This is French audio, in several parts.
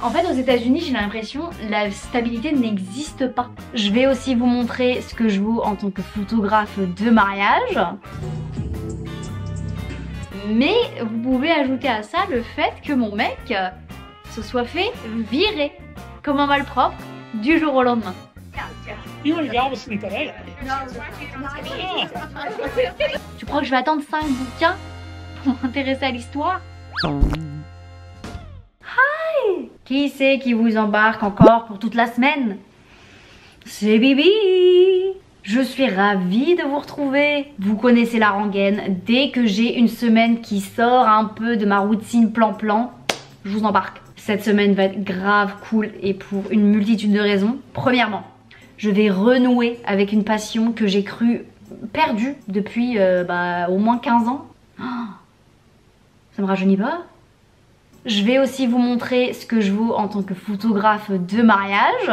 En fait, aux États-Unis, j'ai l'impression la stabilité n'existe pas. Je vais aussi vous montrer ce que je vaux en tant que photographe de mariage. Mais vous pouvez ajouter à ça le fait que mon mec se soit fait virer comme un malpropre du jour au lendemain. Tu crois que je vais attendre 5 bouquins pour m'intéresser à l'histoire? Hi! Qui c'est qui vous embarque encore pour toute la semaine? C'est Bibi! Je suis ravie de vous retrouver. Vous connaissez la rengaine. Dès que j'ai une semaine qui sort un peu de ma routine plan-plan, je vous embarque. Cette semaine va être grave cool et pour une multitude de raisons. Premièrement, je vais renouer avec une passion que j'ai cru perdue depuis au moins 15 ans. Oh, ça me rajeunit pas? Je vais aussi vous montrer ce que je vaux en tant que photographe de mariage.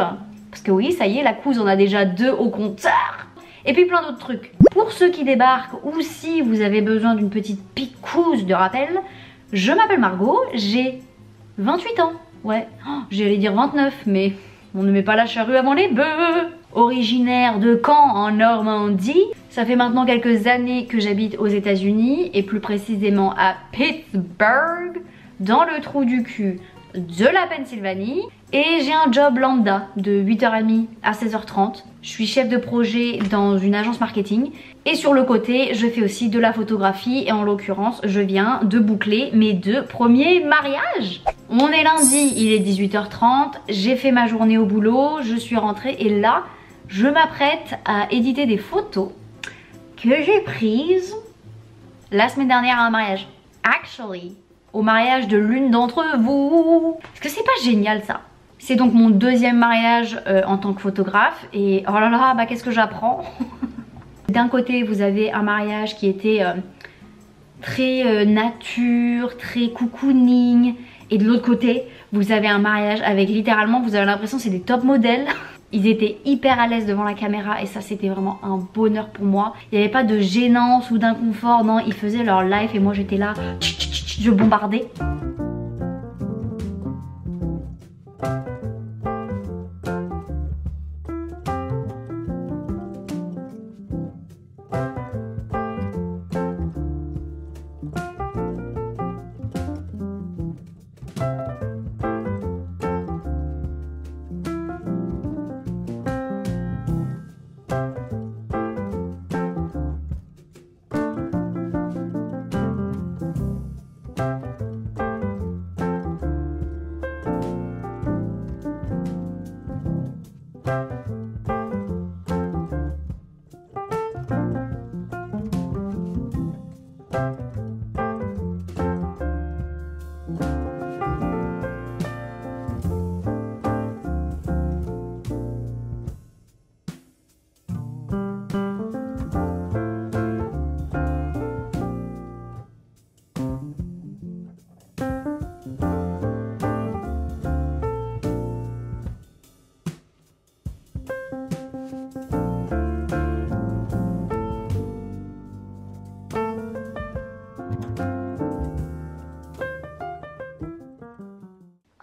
Parce que oui, ça y est, la couse, on a déjà 2 au compteur. Et puis plein d'autres trucs. Pour ceux qui débarquent ou si vous avez besoin d'une petite picouse de rappel, je m'appelle Margot, j'ai 28 ans. Ouais, j'allais dire 29, mais on ne met pas la charrue avant les bœufs. Originaire de Caen en Normandie, ça fait maintenant quelques années que j'habite aux États-Unis et plus précisément à Pittsburgh, dans le trou du cul de la Pennsylvanie. Et j'ai un job lambda de 8h30 à 16h30. Je suis chef de projet dans une agence marketing. Et sur le côté, je fais aussi de la photographie. Et en l'occurrence, je viens de boucler mes 2 premiers mariages. On est lundi, il est 18h30. J'ai fait ma journée au boulot. Je suis rentrée et là, je m'apprête à éditer des photos que j'ai prises la semaine dernière à un mariage. Actually, au mariage de l'une d'entre vous. Est-ce que c'est pas génial ça? C'est donc mon 2e mariage en tant que photographe et oh là là, bah qu'est-ce que j'apprends. D'un côté vous avez un mariage qui était très nature, très cocooning, et de l'autre côté vous avez un mariage avec littéralement, vous avez l'impression c'est des top modèles. Ils étaient hyper à l'aise devant la caméra et ça c'était vraiment un bonheur pour moi. Il n'y avait pas de gênance ou d'inconfort, non, ils faisaient leur live et moi j'étais là, je bombardais.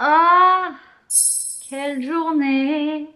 Ah, quelle journée!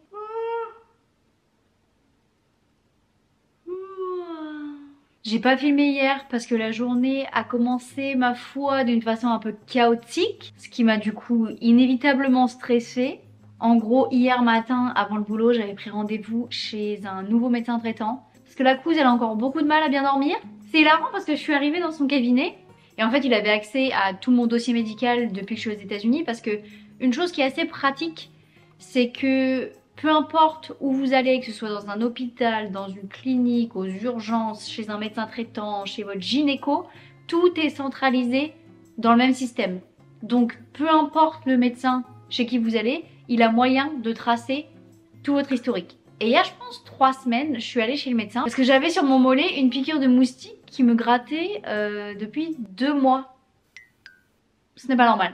J'ai pas filmé hier parce que la journée a commencé, ma foi, d'une façon un peu chaotique, ce qui m'a du coup inévitablement stressée. En gros, hier matin, avant le boulot, j'avais pris rendez-vous chez un nouveau médecin traitant parce que la couse, elle a encore beaucoup de mal à bien dormir. C'est hilarant parce que je suis arrivée dans son cabinet et en fait, il avait accès à tout mon dossier médical depuis que je suis aux États-Unis parce que une chose qui est assez pratique, c'est que peu importe où vous allez, que ce soit dans un hôpital, dans une clinique, aux urgences, chez un médecin traitant, chez votre gynéco, tout est centralisé dans le même système. Donc peu importe le médecin chez qui vous allez, il a moyen de tracer tout votre historique. Et il y a, je pense, 3 semaines, je suis allée chez le médecin parce que j'avais sur mon mollet une piqûre de moustique qui me grattait depuis 2 mois. Ce n'est pas normal.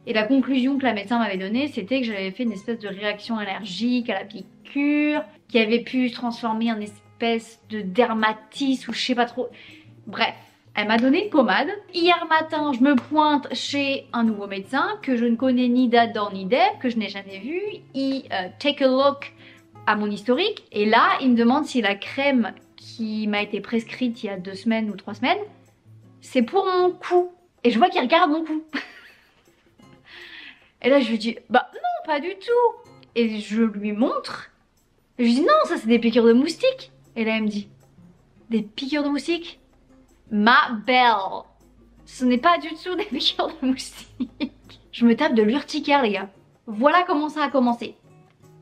Et la conclusion que la médecin m'avait donnée, c'était que j'avais fait une espèce de réaction allergique à la piqûre, qui avait pu se transformer en espèce de dermatite ou je sais pas trop. Bref, Elle m'a donné une pommade. Hier matin, je me pointe chez un nouveau médecin que je ne connais ni d'Adam ni d'Ève, que je n'ai jamais vu. Il take a look à mon historique. Et là, il me demande si la crème qui m'a été prescrite il y a 2 semaines ou 3 semaines, c'est pour mon cou. Et je vois qu'il regarde mon cou. Et là, je lui dis, bah non, pas du tout. Et je lui montre. Et je lui dis, non, ça c'est des piqûres de moustiques. Et là, elle me dit, des piqûres de moustiques? Ma belle, ce n'est pas du tout des piqûres de moustiques. Je me tape de l'urticaire, les gars. Voilà comment ça a commencé.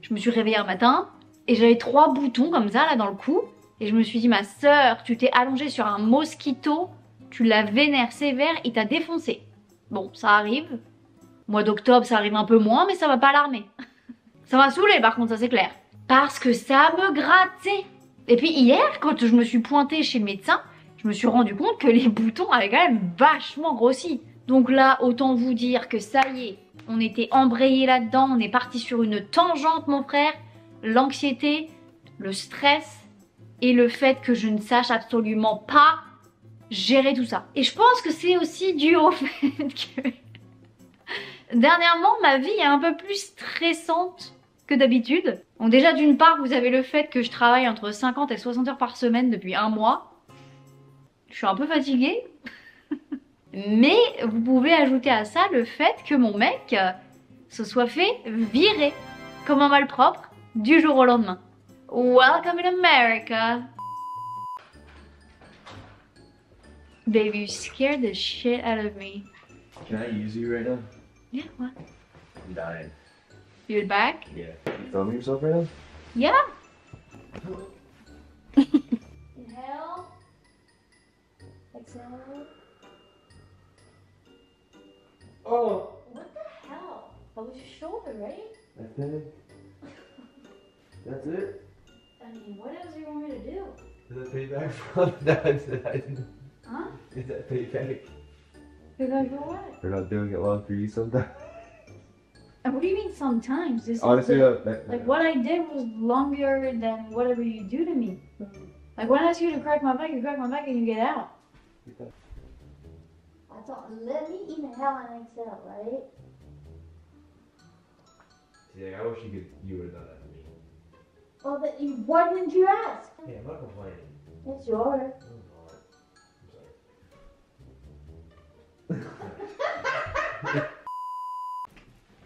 Je me suis réveillée un matin et j'avais 3 boutons comme ça, là, dans le cou. Et je me suis dit, ma sœur, tu t'es allongée sur un mosquito, tu l'as vénère sévère, il t'a défoncé. Bon, ça arrive. Mois d'octobre, ça arrive un peu moins, mais ça va pas alarmer. Ça m'a saoulée, par contre, ça c'est clair. Parce que ça me grattait. Et puis hier, quand je me suis pointée chez le médecin, je me suis rendu compte que les boutons avaient quand même vachement grossi. Donc là, autant vous dire que ça y est, on était embrayé là-dedans, on est parti sur une tangente, mon frère. L'anxiété, le stress et le fait que je ne sache absolument pas gérer tout ça. Et je pense que c'est aussi dû au fait que dernièrement, ma vie est un peu plus stressante que d'habitude. Bon, déjà, d'une part, vous avez le fait que je travaille entre 50 et 60 heures par semaine depuis 1 mois. Je suis un peu fatiguée. Mais vous pouvez ajouter à ça le fait que mon mec se soit fait virer comme un malpropre du jour au lendemain. Welcome in America. Baby, you scared the shit out of me. Can I use you right now? Yeah, what? I'm dying. You're back? Yeah. You filming yourself right now? Yeah. Inhale. Exhale. Oh! What the hell? That was your shoulder, right? That's it? That's it? I mean, what else do you want me to do? Is that payback for that I didn't? Huh? Is that payback? You're going for what? For not doing it well for you sometimes? And what do you mean sometimes? This Honestly, is like what I did was longer than whatever you do to me. Like when I ask you to crack my back, you crack my back and you get out. Let me inhale and exhale, right? Yeah, I wish you would have done that to me. Well, why didn't you ask? Hey, I'm not complaining. It's yours. I'm sorry.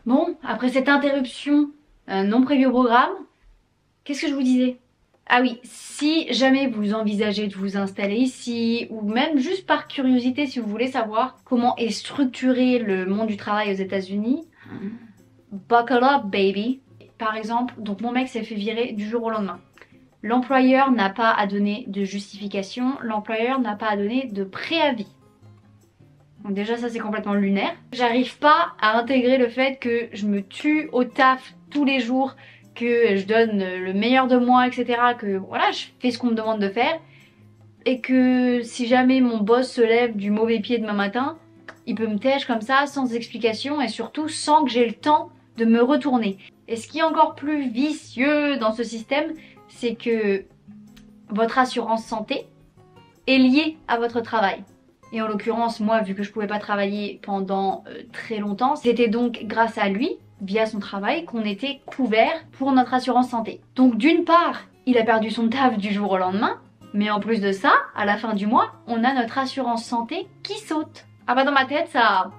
Bon, après cette interruption non prévue au programme, qu'est-ce que je vous disais? Ah oui, si jamais vous envisagez de vous installer ici, ou même juste par curiosité si vous voulez savoir comment est structuré le monde du travail aux États-Unis, buckle up baby. Par exemple, donc mon mec s'est fait virer du jour au lendemain. L'employeur n'a pas à donner de justification, l'employeur n'a pas à donner de préavis. Donc déjà ça c'est complètement lunaire. J'arrive pas à intégrer le fait que je me tue au taf tous les jours, que je donne le meilleur de moi, etc. Que voilà, je fais ce qu'on me demande de faire. Et que si jamais mon boss se lève du mauvais pied demain matin, il peut me têche comme ça, sans explication et surtout sans que j'ai le temps de me retourner. Et ce qui est encore plus vicieux dans ce système, c'est que votre assurance santé est liée à votre travail. Et en l'occurrence, moi, vu que je pouvais pas travailler pendant très longtemps, c'était donc grâce à lui, via son travail, qu'on était couvert pour notre assurance santé. Donc d'une part, il a perdu son taf du jour au lendemain, mais en plus de ça, à la fin du mois, on a notre assurance santé qui saute. Ah bah dans ma tête, ça...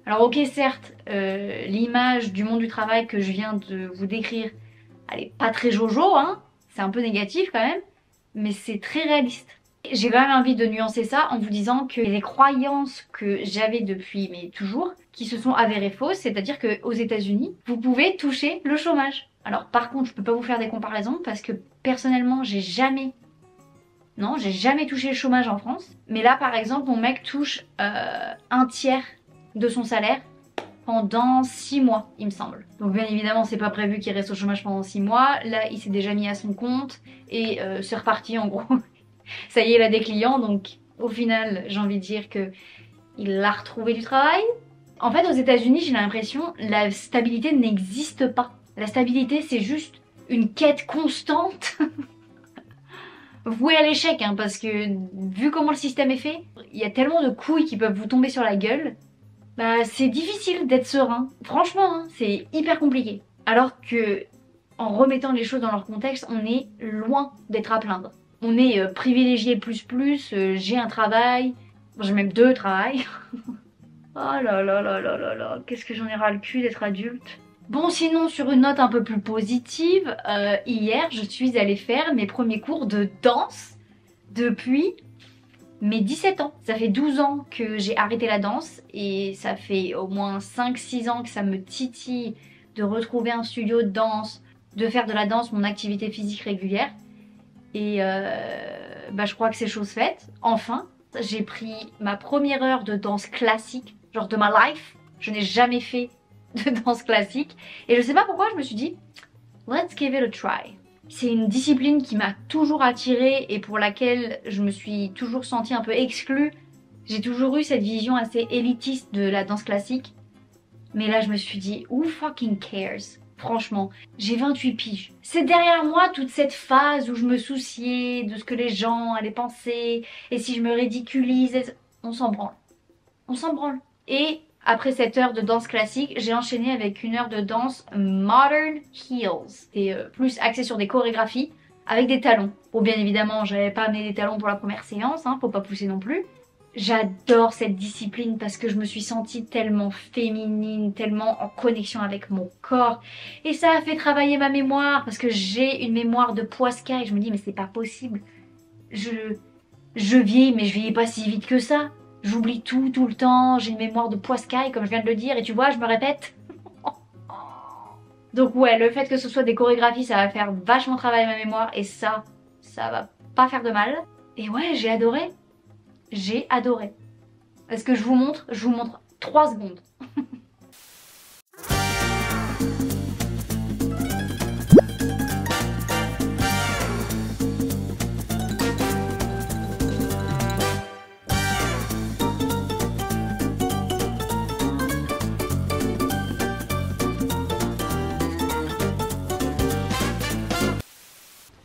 Alors ok, certes, l'image du monde du travail que je viens de vous décrire, elle est pas très jojo, hein, c'est un peu négatif quand même, mais c'est très réaliste. J'ai quand même envie de nuancer ça en vous disant que les croyances que j'avais depuis, mais toujours, qui se sont avérées fausses, c'est-à-dire qu'aux États-Unis, vous pouvez toucher le chômage. Alors par contre, je peux pas vous faire des comparaisons parce que personnellement, j'ai jamais touché le chômage en France. Mais là, par exemple, mon mec touche 1/3 de son salaire pendant 6 mois, il me semble. Donc bien évidemment, c'est pas prévu qu'il reste au chômage pendant 6 mois. Là, il s'est déjà mis à son compte et c'est reparti en gros. Ça y est, il a des clients, donc au final, j'ai envie de dire que il a retrouvé du travail. En fait, aux États-Unis, j'ai l'impression la stabilité n'existe pas. La stabilité, c'est juste une quête constante. voué à l'échec, hein, parce que vu comment le système est fait, il y a tellement de couilles qui peuvent vous tomber sur la gueule. Bah c'est difficile d'être serein. Franchement, hein, c'est hyper compliqué. Alors que en remettant les choses dans leur contexte, on est loin d'être à plaindre. On est privilégié plus, j'ai un travail, j'ai même 2 travails. Oh là là là là là là, qu'est-ce que j'en ai ras le cul d'être adulte. Bon, sinon, sur une note un peu plus positive, hier, je suis allée faire mes premiers cours de danse depuis mes 17 ans. Ça fait 12 ans que j'ai arrêté la danse et ça fait au moins 5-6 ans que ça me titille de retrouver un studio de danse, de faire de la danse mon activité physique régulière. Et bah, je crois que c'est chose faite. Enfin, j'ai pris ma première heure de danse classique, genre de ma life. Je n'ai jamais fait de danse classique. Et je sais pas pourquoi je me suis dit, let's give it a try. C'est une discipline qui m'a toujours attirée et pour laquelle je me suis toujours sentie un peu exclue. J'ai toujours eu cette vision assez élitiste de la danse classique. Mais là je me suis dit, who fucking cares? Franchement, j'ai 28 piges. C'est derrière moi toute cette phase où je me souciais de ce que les gens allaient penser et si je me ridiculise. On s'en branle. On s'en branle. Et après cette heure de danse classique, j'ai enchaîné avec une heure de danse Modern Heels. C'était plus axé sur des chorégraphies avec des talons. Bon, bien évidemment, j'avais pas amené des talons pour la première séance, hein, faut pas pousser non plus. J'adore cette discipline parce que je me suis sentie tellement féminine, tellement en connexion avec mon corps. Et ça a fait travailler ma mémoire parce que j'ai une mémoire de poiscaille. Je me dis mais c'est pas possible. Je vieillis mais je vieillis pas si vite que ça. J'oublie tout le temps. J'ai une mémoire de poiscaille comme je viens de le dire et tu vois je me répète. Donc ouais, le fait que ce soit des chorégraphies ça va faire vachement travailler ma mémoire et ça va pas faire de mal. Et ouais j'ai adoré. J'ai adoré. Est-ce que je vous montre? Je vous montre 3 secondes.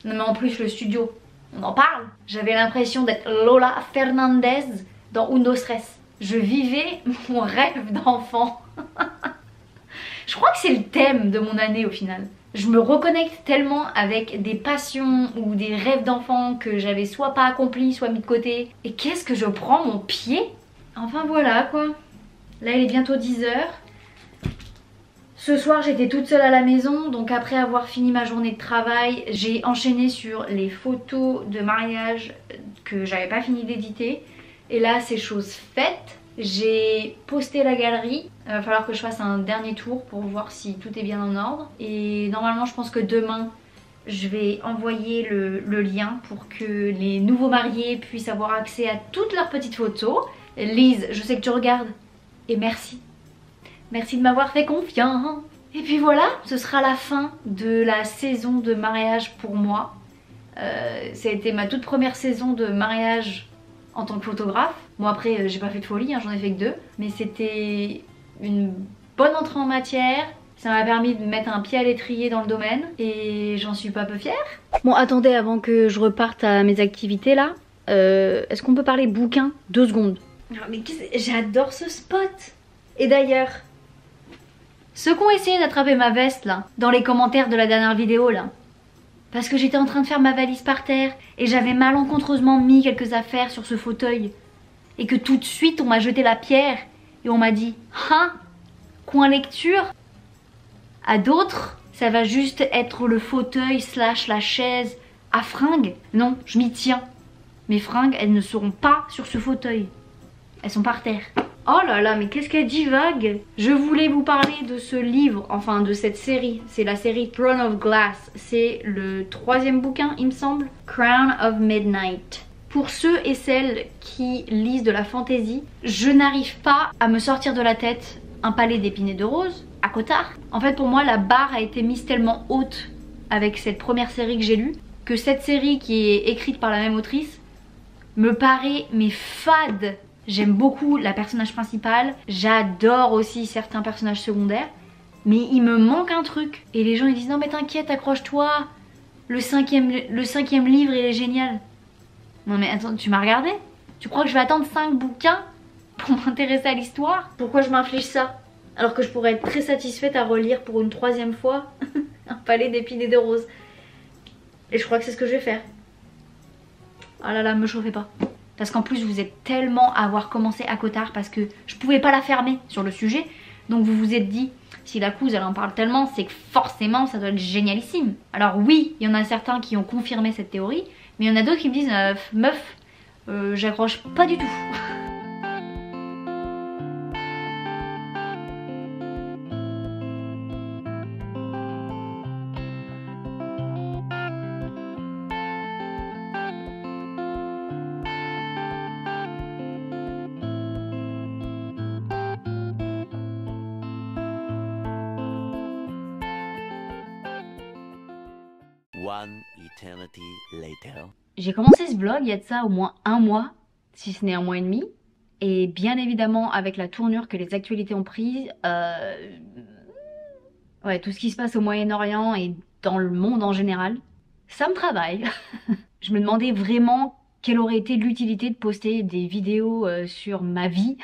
Non mais en plus le studio, on en parle. J'avais l'impression d'être Lola Fernandez dans Uno Stress. Je vivais mon rêve d'enfant. Je crois que c'est le thème de mon année au final. Je me reconnecte tellement avec des passions ou des rêves d'enfant que j'avais soit pas accomplis, soit mis de côté. Et qu'est-ce que je prends mon pied? Enfin voilà quoi. Là il est bientôt 10h. Ce soir j'étais toute seule à la maison, donc après avoir fini ma journée de travail, j'ai enchaîné sur les photos de mariage que j'avais pas fini d'éditer. Et là c'est chose faite, j'ai posté la galerie, il va falloir que je fasse un dernier tour pour voir si tout est bien en ordre. Et normalement je pense que demain je vais envoyer le lien pour que les nouveaux mariés puissent avoir accès à toutes leurs petites photos. Lise, je sais que tu regardes et merci. Merci de m'avoir fait confiance. Et puis voilà, ce sera la fin de la saison de mariage pour moi. Ça a été ma toute première saison de mariage en tant que photographe. Bon après, j'ai pas fait de folie, hein, j'en ai fait que 2. Mais c'était une bonne entrée en matière. Ça m'a permis de mettre un pied à l'étrier dans le domaine. Et j'en suis pas peu fière. Bon attendez, avant que je reparte à mes activités là. Est-ce qu'on peut parler bouquin? 2 secondes. Mais j'adore ce spot. Et d'ailleurs... ceux qui ont essayé d'attraper ma veste là, dans les commentaires de la dernière vidéo là, parce que j'étais en train de faire ma valise par terre et j'avais malencontreusement mis quelques affaires sur ce fauteuil et que tout de suite on m'a jeté la pierre et on m'a dit « Hein, coin lecture ?» À d'autres, ça va juste être le fauteuil / la chaise à fringues. Non, je m'y tiens. Mes fringues, elles ne seront pas sur ce fauteuil. Elles sont par terre. Oh là là, mais qu'est-ce qu'elle divague! Je voulais vous parler de ce livre, enfin de cette série. C'est la série Throne of Glass. C'est le 3e bouquin, il me semble. Crown of Midnight. Pour ceux et celles qui lisent de la fantasy, je n'arrive pas à me sortir de la tête un palais d'épines et de roses à Cotard. En fait, pour moi, la barre a été mise tellement haute avec cette première série que j'ai lue que cette série qui est écrite par la même autrice me paraît mais fade. J'aime beaucoup la personnage principale, j'adore aussi certains personnages secondaires, mais il me manque un truc. Et les gens ils disent non mais t'inquiète, accroche-toi, le cinquième livre il est génial. Non mais attends, tu m'as regardé? Tu crois que je vais attendre 5 bouquins pour m'intéresser à l'histoire? Pourquoi je m'inflige ça? Alors que je pourrais être très satisfaite à relire pour une 3e fois un palais d'épines et de roses. Et je crois que c'est ce que je vais faire. Ah là là, me chauffez pas. Parce qu'en plus vous êtes tellement à avoir commencé à Cotard parce que je pouvais pas la fermer sur le sujet. Donc vous vous êtes dit, si la couse elle en parle tellement, c'est que forcément ça doit être génialissime. Alors oui, il y en a certains qui ont confirmé cette théorie, mais il y en a d'autres qui me disent, meuf, j'accroche pas du tout. One eternity later. J'ai commencé ce vlog il y a de ça au moins 1 mois, si ce n'est 1 mois et demi. Et bien évidemment avec la tournure que les actualités ont prise, ouais, tout ce qui se passe au Moyen-Orient et dans le monde en général, ça me travaille. Je me demandais vraiment quelle aurait été l'utilité de poster des vidéos sur ma vie,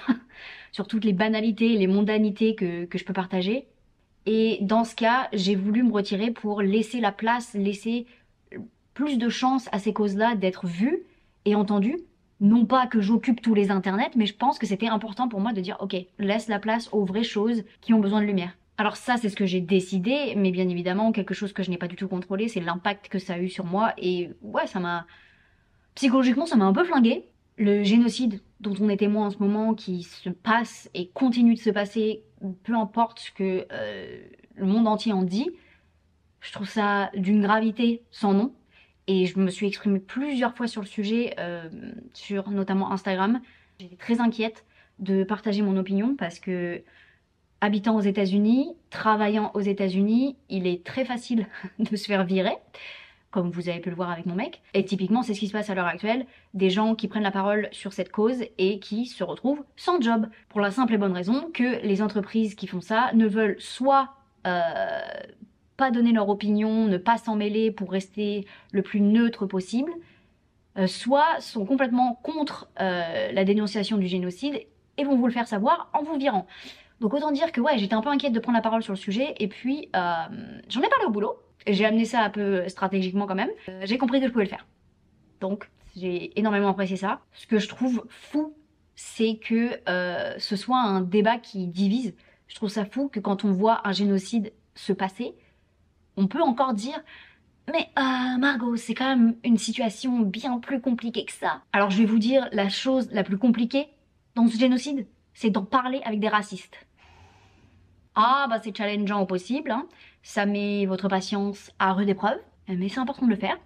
sur toutes les banalités, les mondanités que je peux partager. Et dans ce cas, j'ai voulu me retirer pour laisser la place, laisser plus de chance à ces causes-là d'être vues et entendues. Non pas que j'occupe tous les internets, mais je pense que c'était important pour moi de dire ok, laisse la place aux vraies choses qui ont besoin de lumière. Alors ça, c'est ce que j'ai décidé, mais bien évidemment, quelque chose que je n'ai pas du tout contrôlé, c'est l'impact que ça a eu sur moi. Et ouais, ça m'a... Psychologiquement, ça m'a un peu flingué. Le génocide dont on est témoin en ce moment, qui se passe et continue de se passer, peu importe ce que le monde entier en dit, je trouve ça d'une gravité sans nom. Et je me suis exprimée plusieurs fois sur le sujet, sur notamment Instagram. J'étais très inquiète de partager mon opinion parce que, habitant aux États-Unis, travaillant aux États-Unis, il est très facile de se faire virer, comme vous avez pu le voir avec mon mec. Et typiquement, c'est ce qui se passe à l'heure actuelle, des gens qui prennent la parole sur cette cause et qui se retrouvent sans job. Pour la simple et bonne raison que les entreprises qui font ça ne veulent soit pas donner leur opinion, ne pas s'en mêler pour rester le plus neutre possible, soit sont complètement contre la dénonciation du génocide et vont vous le faire savoir en vous virant. Donc autant dire que ouais, j'étais un peu inquiète de prendre la parole sur le sujet et puis j'en ai parlé au boulot. J'ai amené ça un peu stratégiquement quand même. J'ai compris que je pouvais le faire. Donc j'ai énormément apprécié ça. Ce que je trouve fou, c'est que ce soit un débat qui divise. Je trouve ça fou que quand on voit un génocide se passer, on peut encore dire « Mais Margot, c'est quand même une situation bien plus compliquée que ça. » Alors je vais vous dire la chose la plus compliquée dans ce génocide, c'est d'en parler avec des racistes. Ah bah c'est challengeant au possible, hein. Ça met votre patience à rude épreuve, mais c'est important de le faire.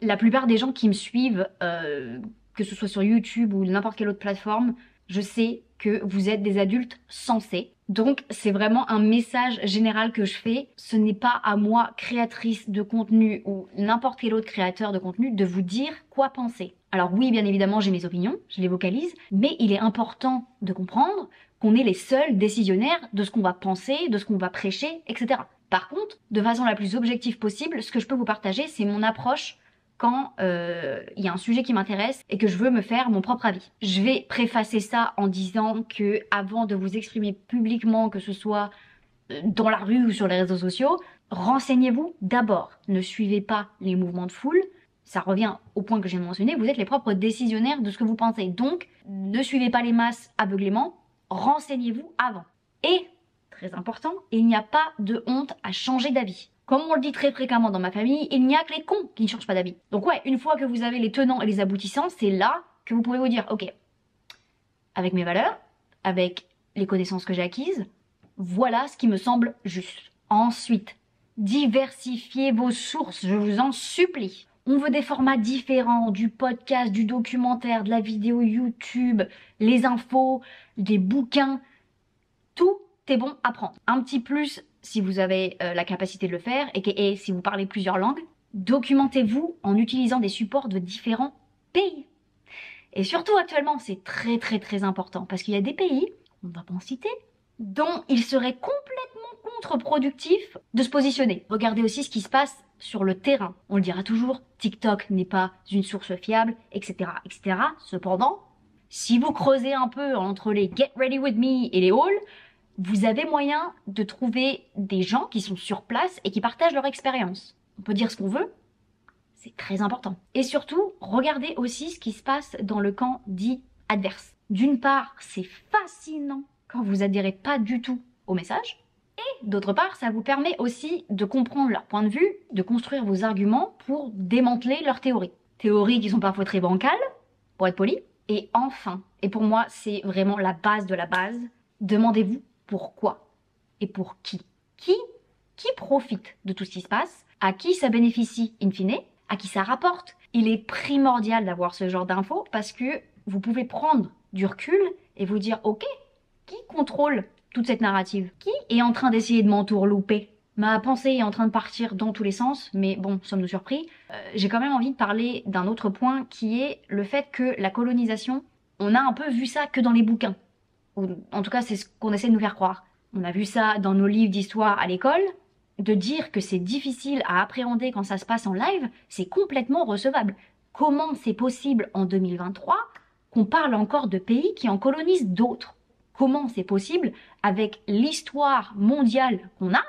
La plupart des gens qui me suivent, que ce soit sur YouTube ou n'importe quelle autre plateforme, je sais que vous êtes des adultes sensés. Donc c'est vraiment un message général que je fais. Ce n'est pas à moi, créatrice de contenu ou n'importe quel autre créateur de contenu, de vous dire quoi penser. Alors oui, bien évidemment, j'ai mes opinions, je les vocalise, mais il est important de comprendre qu'on est les seuls décisionnaires de ce qu'on va penser, de ce qu'on va prêcher, etc. Par contre, de façon la plus objective possible, ce que je peux vous partager, c'est mon approche quand y a un sujet qui m'intéresse et que je veux me faire mon propre avis. Je vais préfacer ça en disant que avant de vous exprimer publiquement, que ce soit dans la rue ou sur les réseaux sociaux, renseignez-vous d'abord. Ne suivez pas les mouvements de foule. Ça revient au point que j'ai mentionné, vous êtes les propres décisionnaires de ce que vous pensez. Donc, ne suivez pas les masses aveuglément, renseignez-vous avant. Et, très important, il n'y a pas de honte à changer d'avis. Comme on le dit très fréquemment dans ma famille, il n'y a que les cons qui ne changent pas d'avis. Donc ouais, une fois que vous avez les tenants et les aboutissants, c'est là que vous pouvez vous dire, ok, avec mes valeurs, avec les connaissances que j'ai acquises, voilà ce qui me semble juste. Ensuite, diversifiez vos sources, je vous en supplie. On veut des formats différents, du podcast, du documentaire, de la vidéo YouTube, les infos, des bouquins, tout est bon à prendre. Un petit plus si vous avez la capacité de le faire et si vous parlez plusieurs langues, documentez-vous en utilisant des supports de différents pays. Et surtout actuellement, c'est très important parce qu'il y a des pays, on ne va pas en citer, dont il serait complètement contre-productif de se positionner. Regardez aussi ce qui se passe sur le terrain. On le dira toujours, TikTok n'est pas une source fiable, etc., etc. Cependant, si vous creusez un peu entre les Get Ready With Me et les hauls, vous avez moyen de trouver des gens qui sont sur place et qui partagent leur expérience. On peut dire ce qu'on veut, c'est très important. Et surtout, regardez aussi ce qui se passe dans le camp dit adverse. D'une part, c'est fascinant quand vous adhérez pas du tout au message. Et d'autre part, ça vous permet aussi de comprendre leur point de vue, de construire vos arguments pour démanteler leurs théories. Théories qui sont parfois très bancales, pour être poli. Et enfin, et pour moi c'est vraiment la base de la base, demandez-vous pourquoi et pour qui. Qui profite de tout ce qui se passe, à qui ça bénéficie in fine, à qui ça rapporte. Il est primordial d'avoir ce genre d'infos parce que vous pouvez prendre du recul et vous dire ok, qui contrôle toute cette narrative? Qui est en train d'essayer de m'entourlouper? Ma pensée est en train de partir dans tous les sens, mais bon, sommes-nous surpris? J'ai quand même envie de parler d'un autre point qui est le fait que la colonisation, on a un peu vu ça que dans les bouquins. Ou, en tout cas, c'est ce qu'on essaie de nous faire croire. On a vu ça dans nos livres d'histoire à l'école. De dire que c'est difficile à appréhender quand ça se passe en live, c'est complètement recevable. Comment c'est possible en 2023 qu'on parle encore de pays qui en colonisent d'autres? Comment c'est possible avec l'histoire mondiale qu'on a?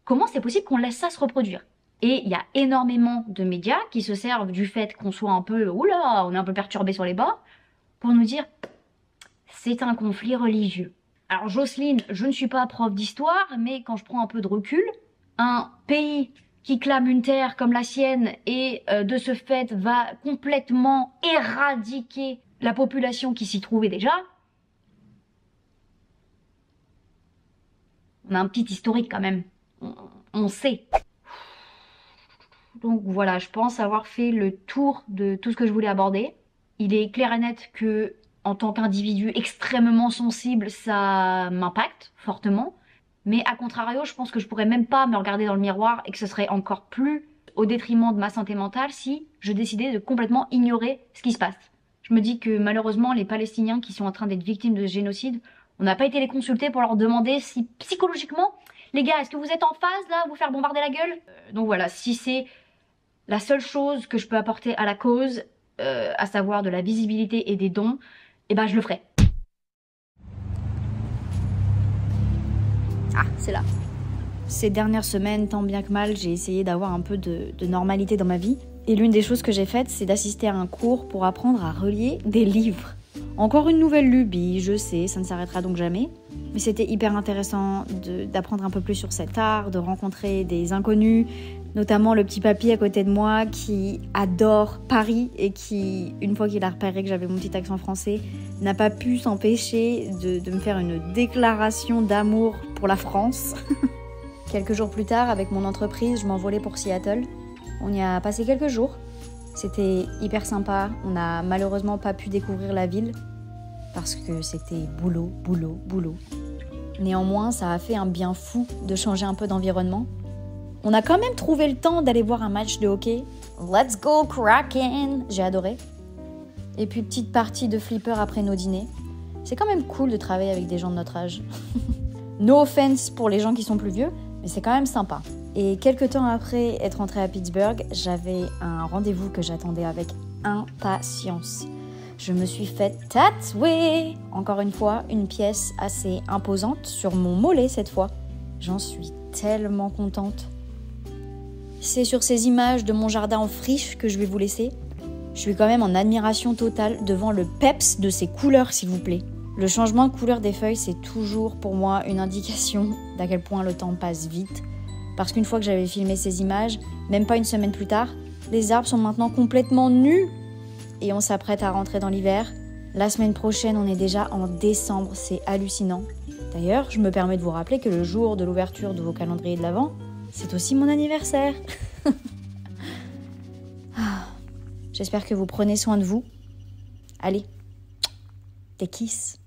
Comment c'est possible qu'on laisse ça se reproduire? Et il y a énormément de médias qui se servent du fait qu'on soit un peu, oula, on est un peu perturbé sur les bords, pour nous dire, c'est un conflit religieux. Alors Jocelyne, je ne suis pas prof d'histoire, mais quand je prends un peu de recul, un pays qui clame une terre comme la sienne et de ce fait va complètement éradiquer la population qui s'y trouvait déjà, on a un petit historique quand même. On sait. Donc voilà, je pense avoir fait le tour de tout ce que je voulais aborder. Il est clair et net que, en tant qu'individu extrêmement sensible, ça m'impacte fortement. Mais à contrario, je pense que je pourrais même pas me regarder dans le miroir et que ce serait encore plus au détriment de ma santé mentale si je décidais de complètement ignorer ce qui se passe. Je me dis que malheureusement, les Palestiniens qui sont en train d'être victimes de génocide, on n'a pas été les consulter pour leur demander si psychologiquement, les gars, est-ce que vous êtes en phase là, vous faire bombarder la gueule? Donc voilà, si c'est la seule chose que je peux apporter à la cause, à savoir de la visibilité et des dons, eh ben je le ferai. Ah, c'est là. Ces dernières semaines, tant bien que mal, j'ai essayé d'avoir un peu de normalité dans ma vie. Et l'une des choses que j'ai faites, c'est d'assister à un cours pour apprendre à relier des livres. Encore une nouvelle lubie, je sais, ça ne s'arrêtera donc jamais. Mais c'était hyper intéressant d'apprendre un peu plus sur cet art, de rencontrer des inconnus, notamment le petit papy à côté de moi qui adore Paris et qui, une fois qu'il a repéré que j'avais mon petit accent français, n'a pas pu s'empêcher de me faire une déclaration d'amour pour la France. Quelques jours plus tard, avec mon entreprise, je m'envolais pour Seattle. On y a passé quelques jours. C'était hyper sympa. On n'a malheureusement pas pu découvrir la ville parce que c'était boulot, boulot, boulot. Néanmoins, ça a fait un bien fou de changer un peu d'environnement. On a quand même trouvé le temps d'aller voir un match de hockey. Let's go Kraken! J'ai adoré. Et puis petite partie de flipper après nos dîners. C'est quand même cool de travailler avec des gens de notre âge. No offense pour les gens qui sont plus vieux, mais c'est quand même sympa. Et quelques temps après être rentrée à Pittsburgh, j'avais un rendez-vous que j'attendais avec impatience. Je me suis fait tatouer, encore une fois, une pièce assez imposante sur mon mollet cette fois. J'en suis tellement contente. C'est sur ces images de mon jardin en friche que je vais vous laisser. Je suis quand même en admiration totale devant le peps de ces couleurs, s'il vous plaît. Le changement de couleur des feuilles, c'est toujours pour moi une indication d'à quel point le temps passe vite. Parce qu'une fois que j'avais filmé ces images, même pas une semaine plus tard, les arbres sont maintenant complètement nus. Et on s'apprête à rentrer dans l'hiver. La semaine prochaine, on est déjà en décembre, c'est hallucinant. D'ailleurs, je me permets de vous rappeler que le jour de l'ouverture de vos calendriers de l'Avent, c'est aussi mon anniversaire. J'espère que vous prenez soin de vous. Allez, des kisses.